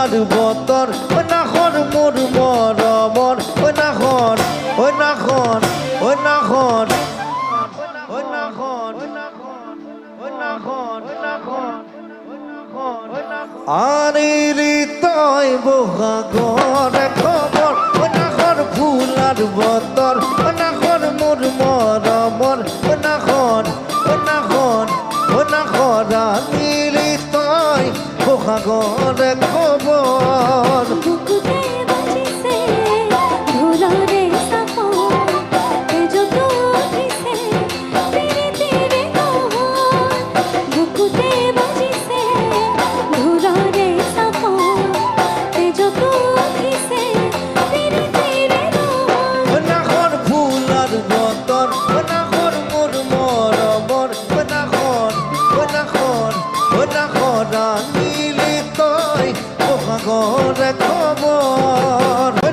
fuller বতর ও নাখন মোর মরমর ও নাখন ও নাখন ও নাখন ও নাখন ও নাখন আরে তই বহাগর খবর ও নাখন ফুলার বতর ও নাখন মোর মরমর ও নাখন ও নাখন ও নাখন আরে তই বহাগর খবর বুকুতে বাজিছে ঢোলরে সাফর তেজ তো উঠিছে ধীরে ধীরে নহর বুকুতে বাজিছে ঢোলরে সাফর তেজ তো উঠিছে ধীরে ধীরে নহর ও নাখন ফুলার বতর ও নাখন মোর মরমর ও নাখন ও নাখন ও নাখন নীলি তই বহাগর খবর